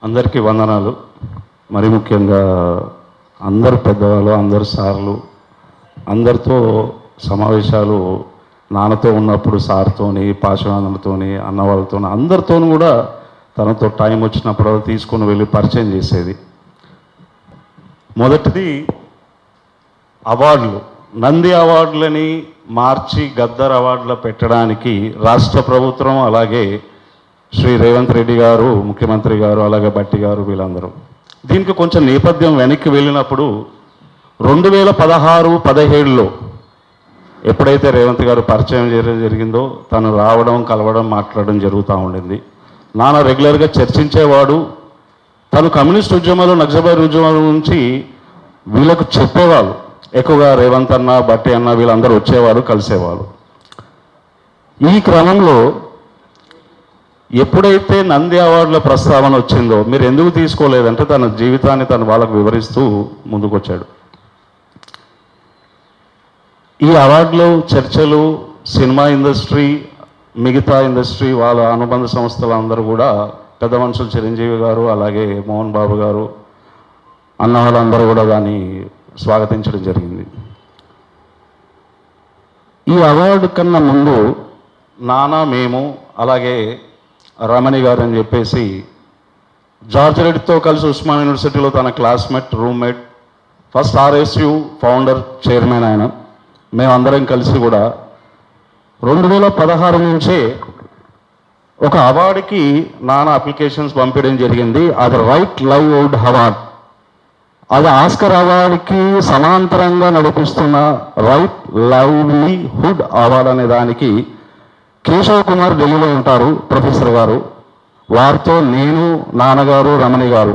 అందరికీ వందనాలు. మరి ముఖ్యంగా అందరు పెద్దవాళ్ళు, అందరు సార్లు, అందరితో సమావేశాలు నాన్నతో ఉన్నప్పుడు సార్తోని, పాశవానందతోని, అన్నవాళ్ళతో, అందరితోనూ కూడా తనతో టైం వచ్చినప్పుడు తీసుకొని వెళ్ళి పరిచయం చేసేది. మొదటిది అవార్డులు. నంది అవార్డులని మార్చి గద్దర్ అవార్డులో పెట్టడానికి రాష్ట్ర ప్రభుత్వం, అలాగే శ్రీ రేవంత్ రెడ్డి గారు ముఖ్యమంత్రి గారు, అలాగే బట్టి గారు, వీళ్ళందరూ దీనికి కొంచెం నేపథ్యం వెనక్కి వెళ్ళినప్పుడు 2016-17లో ఎప్పుడైతే రేవంత్ గారు పరిచయం జరిగిందో తను రావడం, కలవడం, మాట్లాడడం జరుగుతూ ఉండింది. నాన్న రెగ్యులర్గా చర్చించేవాడు. తను కమ్యూనిస్ట్ ఉద్యమాలు, నక్సలైట్ ఉద్యమాల నుంచి వీళ్ళకు చెప్పేవాళ్ళు. ఎక్కువగా రేవంత్ అన్న, బట్టి అన్న వీళ్ళందరూ వచ్చేవారు, కలిసేవారు. ఈ క్రమంలో ఎప్పుడైతే నంది అవార్డుల ప్రస్తావన వచ్చిందో మీరు ఎందుకు తీసుకోలేదంటే తన జీవితాన్ని తను వాళ్ళకు వివరిస్తూ ముందుకొచ్చాడు. ఈ అవార్డులు, చర్చలు, సినిమా ఇండస్ట్రీ, మిగతా ఇండస్ట్రీ, వాళ్ళ అనుబంధ సంస్థలు అందరూ కూడా పెద్ద మనుషులు చిరంజీవి గారు, అలాగే మోహన్ బాబు గారు, అన్న వాళ్ళందరూ కూడా దాన్ని స్వాగతించడం జరిగింది. ఈ అవార్డు కన్నా ముందు నాన్న, మేము, అలాగే రమణి గారు అని చెప్పేసి జార్జ్ రెడ్డితో కలిసి ఉస్మాన్ యూనివర్సిటీలో తన classmate, roommate, first RSU founder, chairman ఆయన, మేమందరం కలిసి కూడా 2016 నుంచే ఒక అవార్డుకి నాన్న అప్లికేషన్స్ పంపించడం జరిగింది. అది రైట్ లైవ్లీహుడ్ అవార్డ్. అది ఆస్కర్ అవార్డుకి సమాంతరంగా నడిపిస్తున్న రైట్ లైవ్లీహుడ్ అవార్డు అనే దానికి కేశవ్ కుమార్ ఢిల్లీలో ఉంటారు, ప్రొఫెసర్ గారు. వారితో నేను, నాన్నగారు, రమణి గారు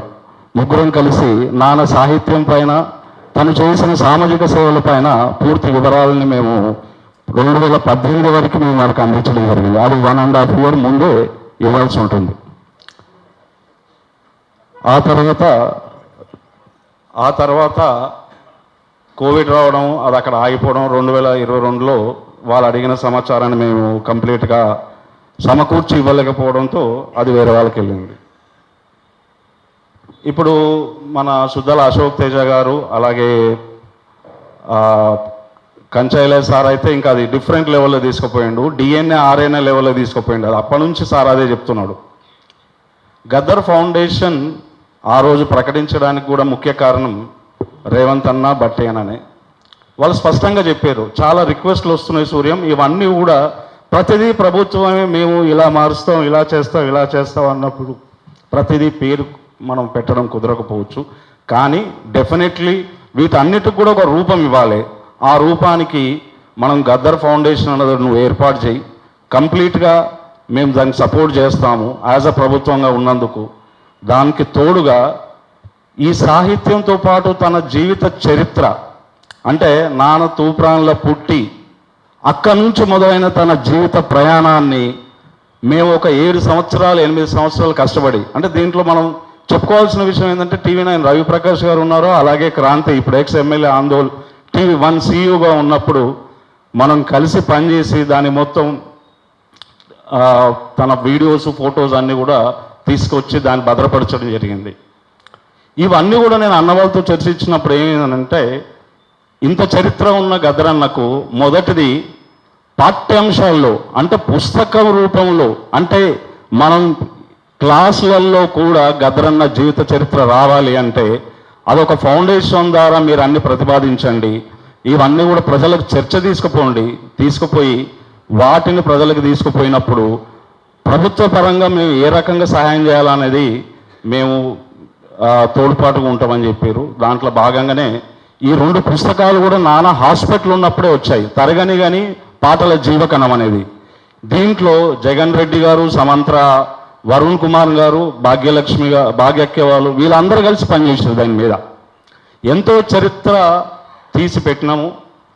ముగ్గురం కలిసి నాన్న సాహిత్యం పైన, తను చేసిన సామాజిక సేవల పైన పూర్తి వివరాలని మేము 2018 వరకు మేము మనకు అందించడం జరిగింది. అది 1.5 year ముందే ఇవ్వాల్సి ఉంటుంది. ఆ తర్వాత కోవిడ్ రావడం, అది అక్కడ ఆగిపోవడం, 2022లో వాళ్ళు అడిగిన సమాచారాన్ని మేము కంప్లీట్గా సమకూర్చి ఇవ్వలేకపోవడంతో అది వేరే వాళ్ళకి వెళ్ళింది. ఇప్పుడు మన సుద్దల అశోక్ తేజ గారు, అలాగే కంచైలే సార్ అయితే ఇంకా అది డిఫరెంట్ లెవెల్లో తీసుకుపోయిండు. DNA, RNA లెవెల్లో తీసుకుపోయిండు. అది అప్పటి నుంచి సార్ అదే చెప్తున్నాడు. గద్దర్ ఫౌండేషన్ ఆ రోజు ప్రకటించడానికి కూడా ముఖ్య కారణం రేవంత్ అన్న, బట్టి అన్ననే. వాళ్ళు స్పష్టంగా చెప్పారు, చాలా రిక్వెస్ట్లు వస్తున్నాయి సూర్యం, ఇవన్నీ కూడా ప్రతిదీ ప్రభుత్వమే, మేము ఇలా మారుస్తాం, ఇలా చేస్తాం అన్నప్పుడు ప్రతిదీ పేరు మనం పెట్టడం కుదరకపోవచ్చు. కానీ డెఫినెట్లీ వీటన్నిటికి కూడా ఒక రూపం ఇవ్వాలి. ఆ రూపానికి మనం గద్దర్ ఫౌండేషన్ అన్నది నువ్వు ఏర్పాటు చేయి, కంప్లీట్గా మేము దానికి సపోర్ట్ చేస్తాము యాజ్ అ ప్రభుత్వంగా ఉన్నందుకు. దానికి తోడుగా ఈ సాహిత్యంతో పాటు తన జీవిత చరిత్ర, అంటే నాన్న తూప్రాన్లో పుట్టి అక్కడి నుంచి మొదలైన తన జీవిత ప్రయాణాన్ని మేము ఒక 7 సంవత్సరాలు 8 సంవత్సరాలు కష్టపడి, అంటే దీంట్లో మనం చెప్పుకోవాల్సిన విషయం ఏంటంటే TV9 రవిప్రకాష్ గారు ఉన్నారు, అలాగే క్రాంతి ఇప్పుడు ఎమ్మెల్యే ఆందోళ్ TV1 CEO ఉన్నప్పుడు మనం కలిసి పనిచేసి దాన్ని మొత్తం తన వీడియోస్, ఫొటోస్ అన్నీ కూడా తీసుకొచ్చి దాన్ని భద్రపరచడం జరిగింది. ఇవన్నీ కూడా నేను అన్నవాళ్ళతో చర్చించినప్పుడు ఏమైందంటే, ఇంత చరిత్ర ఉన్న గద్దరన్నకు మొదటిది పాఠ్యాంశాల్లో, అంటే పుస్తకం రూపంలో, అంటే మనం క్లాసులలో కూడా గద్దరన్న జీవిత చరిత్ర రావాలి అంటే అదొక ఫౌండేషన్ ద్వారా మీరు అన్ని ప్రతిపాదించండి. ఇవన్నీ కూడా ప్రజలకు చర్చ తీసుకుపోయి వాటిని ప్రజలకు తీసుకుపోయినప్పుడు ప్రభుత్వ పరంగా మేము ఏ రకంగా సహాయం చేయాలనేది మేము తోడ్పాటుగా ఉంటామని చెప్పారు. దాంట్లో భాగంగానే ఈ 2 పుస్తకాలు కూడా నాన్న హాస్పిటల్ ఉన్నప్పుడే వచ్చాయి. తరగని కానీ పాటల జీవకణం అనేది. దీంట్లో జగన్ రెడ్డి గారు, సమంత్ర, వరుణ్ కుమార్ గారు, భాగ్యక్య వాళ్ళు వీళ్ళందరూ కలిసి పనిచేసారు దాని మీద. ఎంతో చరిత్ర తీసి పెట్టినాము.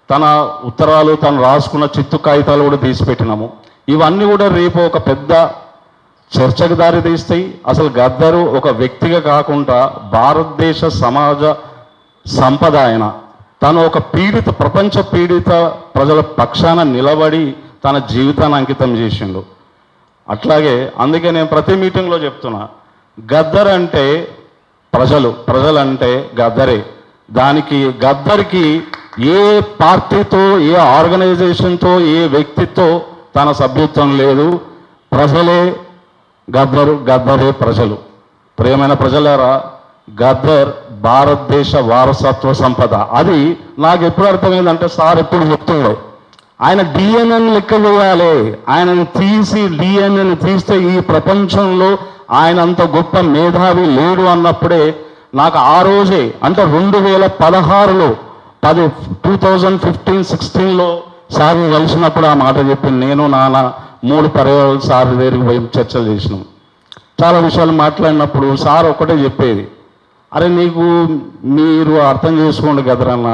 తన ఉత్తరాలు, తను రాసుకున్న చిత్తు కాగితాలు కూడా తీసి పెట్టినాము. ఇవన్నీ కూడా రేపు ఒక పెద్ద చర్చకు దారి తీస్తాయి. అసలు గద్దరు ఒక వ్యక్తిగా కాకుండా భారతదేశ సమాజ సంపద ఆయన. తను ఒక ప్రపంచ పీడిత ప్రజల పక్షాన నిలబడి తన జీవితాన్ని అంకితం చేసిండు. అట్లాగే అందుకే నేను ప్రతి మీటింగ్లో చెప్తున్నా, గద్దర్ అంటే ప్రజలంటే గద్దరే. దానికి గద్దర్కి ఏ పార్టీతో, ఏ ఆర్గనైజేషన్తో, ఏ వ్యక్తితో తన సభ్యత్వం లేదు. ప్రజలే గద్దరే ప్రజలు. ప్రియమైన ప్రజలారా, గద్దర్ భారతదేశ వారసత్వ సంపద. అది నాకు ఎప్పుడు అర్థమైందంటే, సార్ ఎప్పుడు చెప్తుండే, ఆయన డిఎన్ఏని లెక్క వేయాలి. ఆయనను తీసి డిఎన్ఏని తీస్తే ఈ ప్రపంచంలో ఆయన అంత గొప్ప మేధావి లేడు అన్నప్పుడే నాకు ఆ రోజే, అంటే 2016లో 2015-16లో సార్ కలిసినప్పుడు ఆ మాట చెప్పి నేను నాన్న 3 పర్యాయాలు సార్ దగ్గరికి పోయి చర్చలు చేసినాం. చాలా విషయాలు మాట్లాడినప్పుడు సార్ ఒకటే చెప్పేది, అరే మీరు అర్థం చేసుకోండి గదరన్న,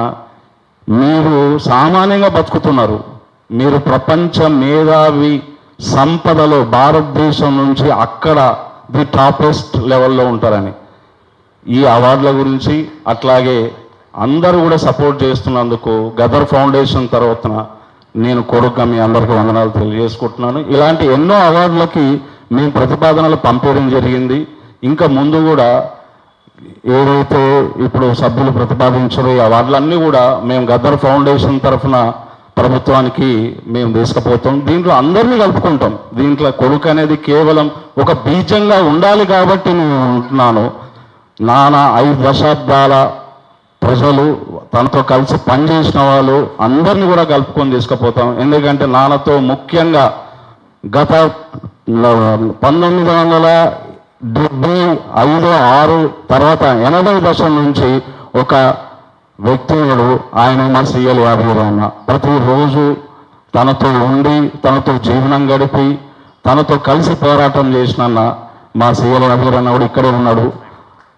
మీరు సామాన్యంగా బతుకుతున్నారు, మీరు ప్రపంచ మేధావి సంపదలో భారతదేశం నుంచి అక్కడ ది టాపెస్ట్ లెవెల్లో ఉంటారని. ఈ అవార్డుల గురించి అట్లాగే అందరూ కూడా సపోర్ట్ చేస్తున్నందుకు గదర్ ఫౌండేషన్ తర్వాత నేను కొడుకుగా మీ అందరికీ వందనాలు తెలియజేసుకుంటున్నాను. ఇలాంటి ఎన్నో అవార్డులకి మేము ప్రతిపాదనలు పంపేయడం జరిగింది. ఇంకా ముందు కూడా ఏదైతే ఇప్పుడు సభ్యులు ప్రతిపాదించారో ఈ అవార్డులన్నీ కూడా మేము గద్దర్ ఫౌండేషన్ తరఫున ప్రభుత్వానికి మేము తీసుకుపోతాం. దీంట్లో అందరినీ కలుపుకుంటాం. దీంట్లో కొడుకు అనేది కేవలం ఒక బీజంగా ఉండాలి కాబట్టి నేను ఉంటున్నాను. నాన్న 5 దశాబ్దాల ప్రజలు తనతో కలిసి పనిచేసిన వాళ్ళు అందరినీ కూడా కలుపుకొని తీసుకుపోతాం. ఎందుకంటే నాన్నతో ముఖ్యంగా గత 1975-6 తర్వాత 80 దశల నుంచి ఒక వ్యక్తివాడు ఆయన మా సీఎల్ యాదగిరన్న. ప్రతిరోజు తనతో ఉండి తనతో జీవనం గడిపి తనతో కలిసి పోరాటం చేసిన మా సీఎల్ యాదగిరన్న కూడా ఇక్కడే ఉన్నాడు.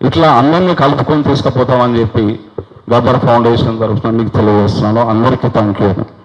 ఇట్లా అందరినీ కలుపుకొని తీసుకుపోతామని చెప్పి గద్దర్ ఫౌండేషన్ తరఫున మీకు తెలియజేస్తున్నాను. అందరికీ థ్యాంక్ యూ.